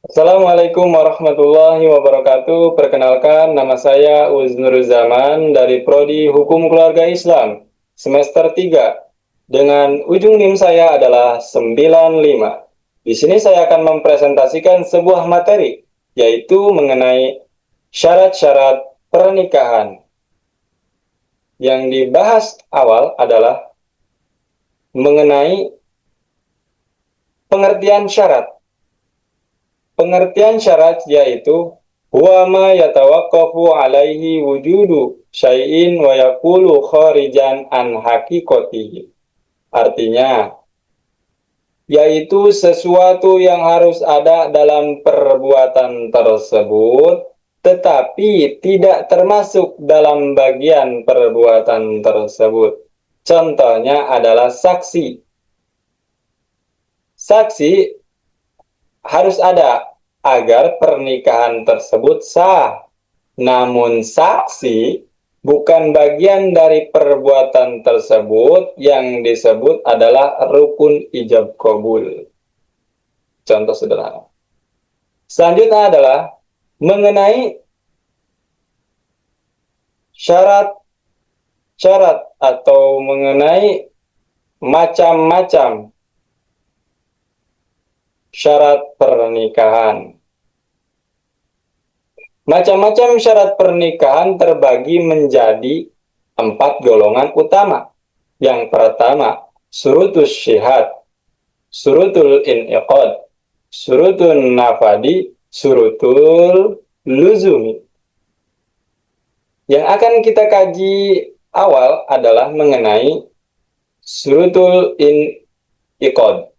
Assalamualaikum warahmatullahi wabarakatuh. Perkenalkan, nama saya Uznur Zaman dari Prodi Hukum Keluarga Islam, semester 3. Dengan ujung NIM saya adalah 95. Di sini saya akan mempresentasikan sebuah materi, yaitu mengenai syarat-syarat pernikahan. Yang dibahas awal adalah mengenai pengertian syarat. Pengertian syarat yaitu huwa ma yatawaqqafu alaihi wujudu syai'in wa yakulu kharijan an haqiqatihi. Artinya, yaitu sesuatu yang harus ada dalam perbuatan tersebut, tetapi tidak termasuk dalam bagian perbuatan tersebut. Contohnya adalah saksi. Saksi harus ada agar pernikahan tersebut sah. Namun saksi bukan bagian dari perbuatan tersebut, yang disebut adalah rukun ijab kabul. Contoh sederhana. Selanjutnya adalah mengenai syarat-syarat atau mengenai macam-macam syarat pernikahan. Macam-macam syarat pernikahan terbagi menjadi 4 golongan utama. Yang pertama, surutus syihad, surutul in'iqad, surutun nafadi, surutul luzumi. Yang akan kita kaji awal adalah mengenai surutul in'iqad.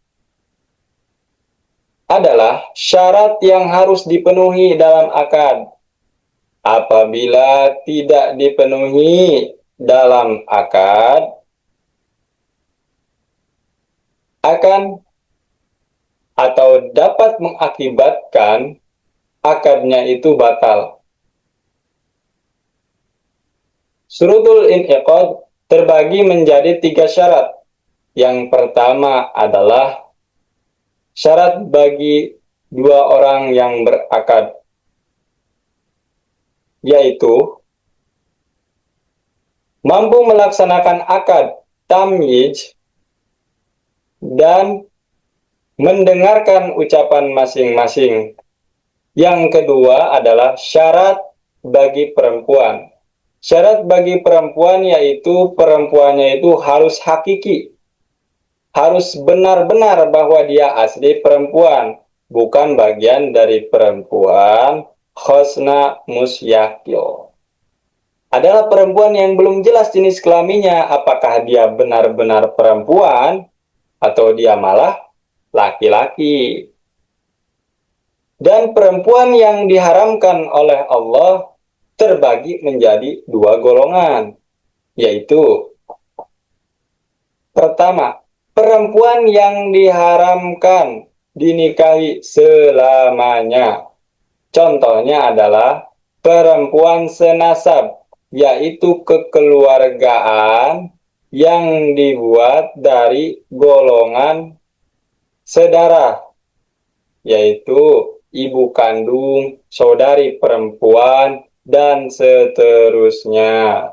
Adalah syarat yang harus dipenuhi dalam akad. Apabila tidak dipenuhi dalam akad, akan atau dapat mengakibatkan akadnya itu batal. Surutul in'iqad terbagi menjadi 3 syarat. Yang pertama adalah syarat bagi 2 orang yang berakad, yaitu mampu melaksanakan akad tamyiz dan mendengarkan ucapan masing-masing. Yang kedua adalah syarat bagi perempuan. Syarat bagi perempuan yaitu perempuannya itu harus hakiki, harus benar-benar bahwa dia asli perempuan, bukan bagian dari perempuan khosna musyakil. Adalah perempuan yang belum jelas jenis kelaminnya, apakah dia benar-benar perempuan atau dia malah laki-laki. Dan perempuan yang diharamkan oleh Allah terbagi menjadi 2 golongan, yaitu pertama, perempuan yang diharamkan dinikahi selamanya. Contohnya adalah perempuan senasab, yaitu kekeluargaan yang dibuat dari golongan sedarah, yaitu ibu kandung, saudari perempuan, dan seterusnya.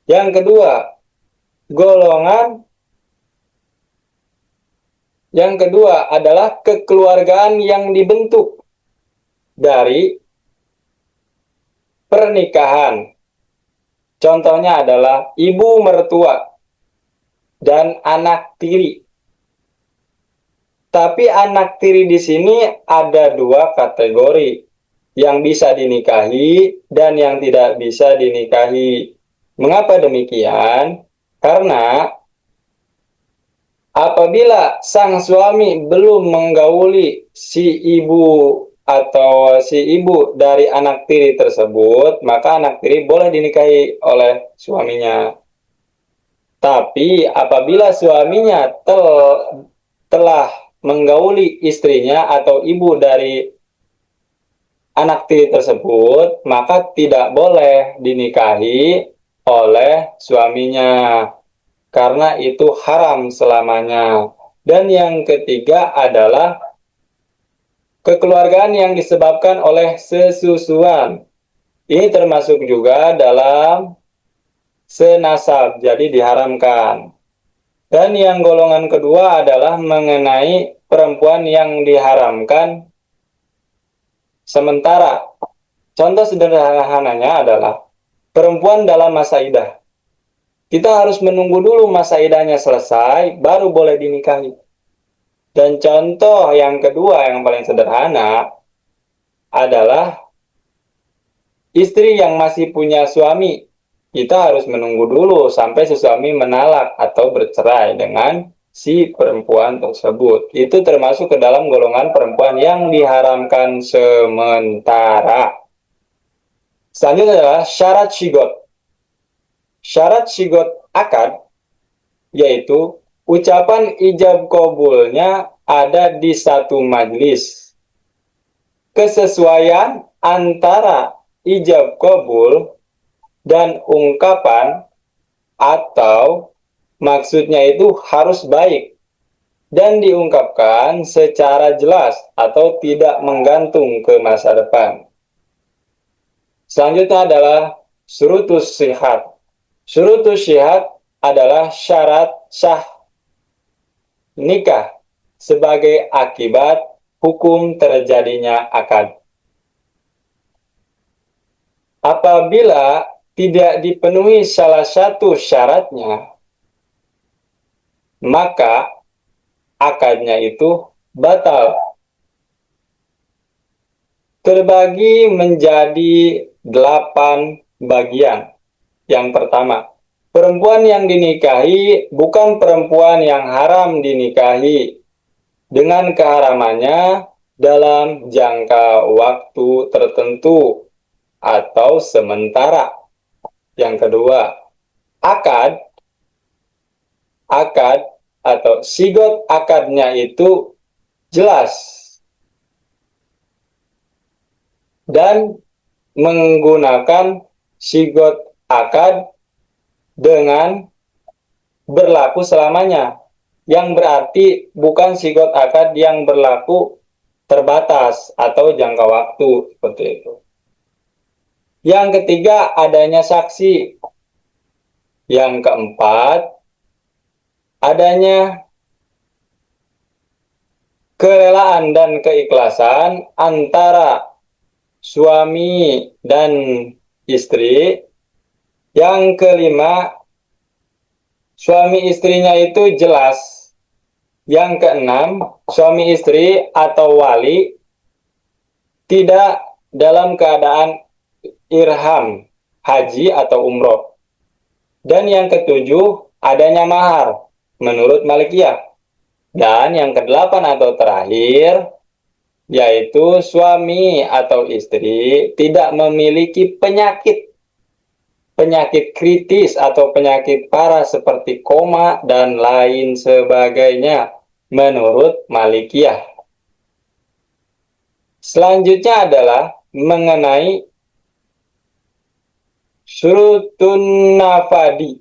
Yang kedua, golongan yang kedua adalah kekeluargaan yang dibentuk dari pernikahan. Contohnya adalah ibu mertua dan anak tiri. Tapi anak tiri di sini ada 2 kategori, yang bisa dinikahi dan yang tidak bisa dinikahi. Mengapa demikian? Karena apabila sang suami belum menggauli si ibu atau si ibu dari anak tiri tersebut, maka anak tiri boleh dinikahi oleh suaminya. Tapi apabila suaminya telah menggauli istrinya atau ibu dari anak tiri tersebut, maka tidak boleh dinikahi oleh suaminya, karena itu haram selamanya. Dan yang ketiga adalah kekeluargaan yang disebabkan oleh sesusuan. Ini termasuk juga dalam senasab, jadi diharamkan. Dan yang golongan kedua adalah mengenai perempuan yang diharamkan sementara. Contoh sederhananya adalah perempuan dalam masa idah. Kita harus menunggu dulu masa idahnya selesai, baru boleh dinikahi. Dan contoh yang kedua yang paling sederhana adalah istri yang masih punya suami. Kita harus menunggu dulu sampai si suami menalak atau bercerai dengan si perempuan tersebut. Itu termasuk ke dalam golongan perempuan yang diharamkan sementara. Selanjutnya adalah syarat syigot. Syarat syigot akad yaitu ucapan ijab kabulnya ada di satu majlis. Kesesuaian antara ijab kabul dan ungkapan atau maksudnya itu harus baik dan diungkapkan secara jelas atau tidak menggantung ke masa depan. Selanjutnya adalah syurutus sihat. Syurutus sihat adalah syarat sah nikah sebagai akibat hukum terjadinya akad. Apabila tidak dipenuhi salah satu syaratnya, maka akadnya itu batal. Terbagi menjadi 8 bagian. Yang pertama, perempuan yang dinikahi bukan perempuan yang haram dinikahi dengan keharamannya dalam jangka waktu tertentu atau sementara. Yang kedua, akad atau sigot akadnya itu jelas dan menggunakan sigot akad dengan berlaku selamanya, yang berarti bukan sigot akad yang berlaku terbatas atau jangka waktu seperti itu. Yang ketiga, adanya saksi. Yang keempat, adanya kerelaan dan keikhlasan antara suami dan istri. Yang kelima, suami istrinya itu jelas. Yang keenam, suami istri atau wali tidak dalam keadaan irham, haji atau umroh. Dan yang ketujuh, adanya mahar menurut Malikiyah. Dan yang kedelapan atau terakhir, yaitu suami atau istri tidak memiliki penyakit kritis atau penyakit parah seperti koma dan lain sebagainya menurut Malikiyah. Selanjutnya adalah mengenai syurutun nafadi.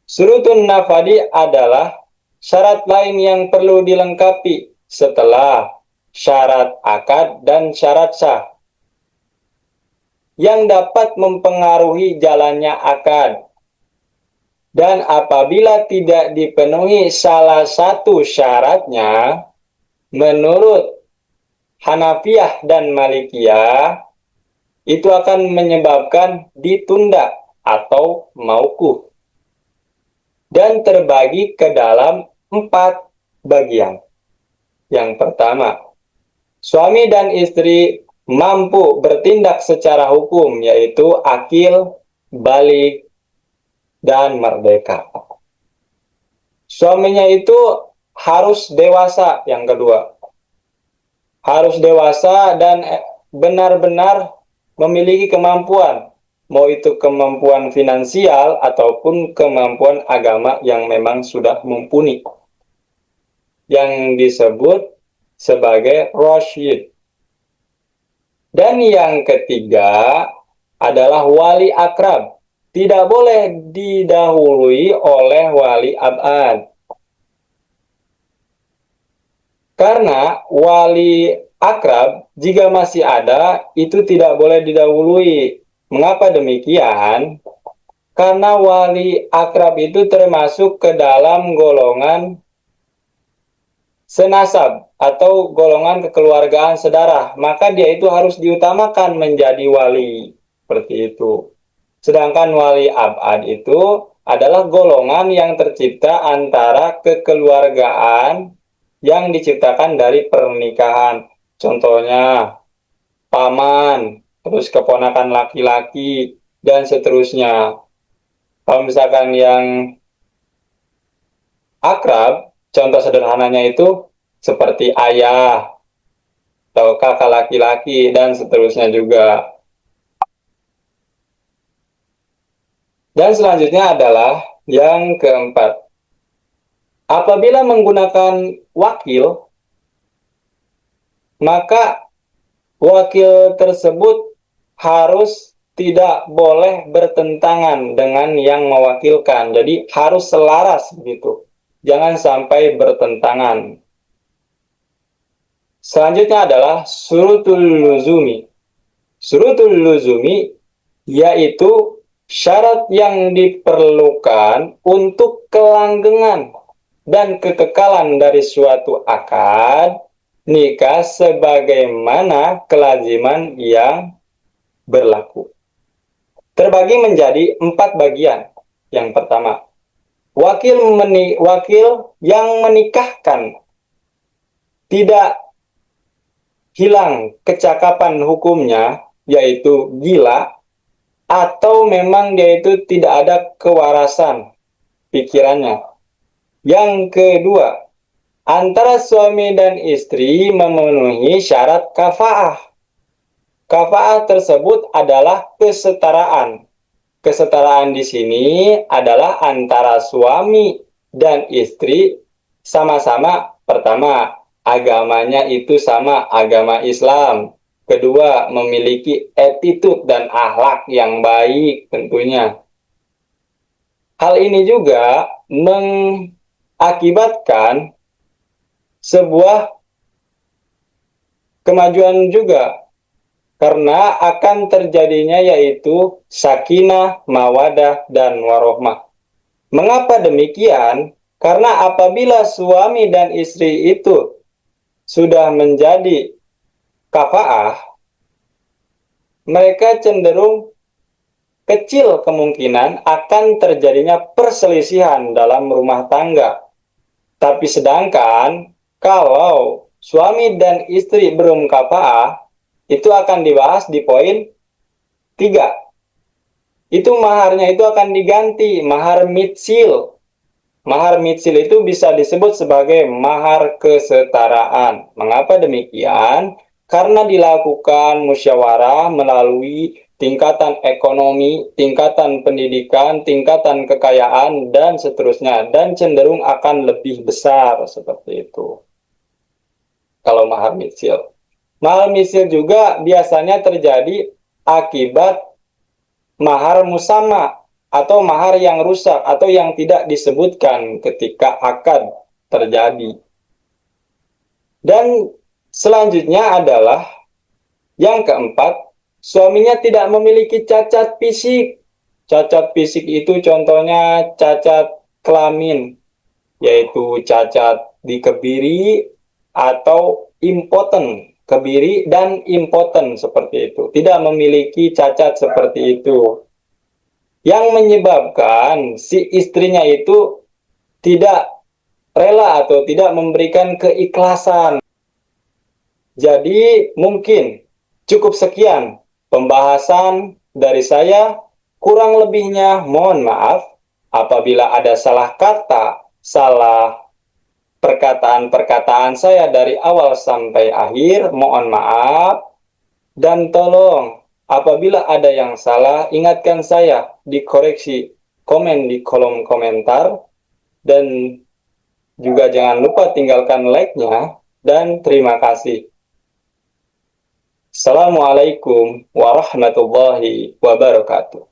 Syurutun nafadi adalah syarat lain yang perlu dilengkapi setelah syarat akad dan syarat sah yang dapat mempengaruhi jalannya akad. Dan apabila tidak dipenuhi salah satu syaratnya, menurut Hanafiyah dan Malikiyah, itu akan menyebabkan ditunda atau mauquf. Dan terbagi ke dalam 4 bagian. Yang pertama, suami dan istri mampu bertindak secara hukum, yaitu akil, baligh, dan merdeka. Suaminya itu harus dewasa, yang kedua. Harus dewasa dan benar-benar memiliki kemampuan, mau itu kemampuan finansial ataupun kemampuan agama yang memang sudah mumpuni, yang disebut sebagai rasyid. Dan yang ketiga adalah wali akrab, tidak boleh didahului oleh wali abad. Karena wali akrab jika masih ada itu tidak boleh didahului. Mengapa demikian? Karena wali akrab itu termasuk ke dalam golongan senasab atau golongan kekeluargaan sedarah, maka dia itu harus diutamakan menjadi wali. Seperti itu. Sedangkan wali abad itu adalah golongan yang tercipta antara kekeluargaan yang diciptakan dari pernikahan. Contohnya, paman, terus keponakan laki-laki, dan seterusnya. Kalau misalkan yang akrab, contoh sederhananya itu seperti ayah, atau kakak laki-laki, dan seterusnya juga. Dan selanjutnya adalah yang keempat. Apabila menggunakan wakil, maka wakil tersebut harus tidak boleh bertentangan dengan yang mewakilkan. Jadi harus selaras begitu. Jangan sampai bertentangan. Selanjutnya adalah surutul luzumi. Surutul luzumi yaitu syarat yang diperlukan untuk kelanggengan dan kekekalan dari suatu akad nikah sebagaimana kelaziman yang berlaku. Terbagi menjadi 4 bagian. Yang pertama, wakil yang menikahkan tidak hilang kecakapan hukumnya, yaitu gila, atau memang dia itu tidak ada kewarasan pikirannya. Yang kedua, antara suami dan istri memenuhi syarat kafaah. Kafaah tersebut adalah kesetaraan. Kesetaraan di sini adalah antara suami dan istri sama-sama, pertama, agamanya itu sama, agama Islam. Kedua, memiliki attitude dan akhlak yang baik tentunya. Hal ini juga mengakibatkan sebuah kemajuan juga, karena akan terjadinya yaitu sakinah, mawadah, dan warohmah. Mengapa demikian? Karena apabila suami dan istri itu sudah menjadi kafaah, mereka cenderung kecil kemungkinan akan terjadinya perselisihan dalam rumah tangga. Tapi sedangkan kalau suami dan istri belum kafaah, itu akan dibahas di poin 3. Itu maharnya itu akan diganti mahar mitsil. Mahar mitsil itu bisa disebut sebagai mahar kesetaraan. Mengapa demikian? Karena dilakukan musyawarah melalui tingkatan ekonomi, tingkatan pendidikan, tingkatan kekayaan, dan seterusnya. Dan cenderung akan lebih besar seperti itu. Kalau mahar mitsil. Mahar mitsil juga biasanya terjadi akibat mahar musama atau mahar yang rusak atau yang tidak disebutkan ketika akad terjadi. Dan selanjutnya adalah yang keempat, suaminya tidak memiliki cacat fisik. Cacat fisik itu contohnya cacat kelamin, yaitu cacat di kebiri atau impoten. Kebiri dan impoten seperti itu. Tidak memiliki cacat seperti itu. Yang menyebabkan si istrinya itu tidak rela atau tidak memberikan keikhlasan. Jadi mungkin cukup sekian pembahasan dari saya. Kurang lebihnya mohon maaf apabila ada salah kata, salah perkataan-perkataan saya dari awal sampai akhir. Mohon maaf. Dan tolong apabila ada yang salah, ingatkan saya, dikoreksi, komen di kolom komentar, dan juga jangan lupa tinggalkan like-nya, dan terima kasih. Assalamualaikum warahmatullahi wabarakatuh.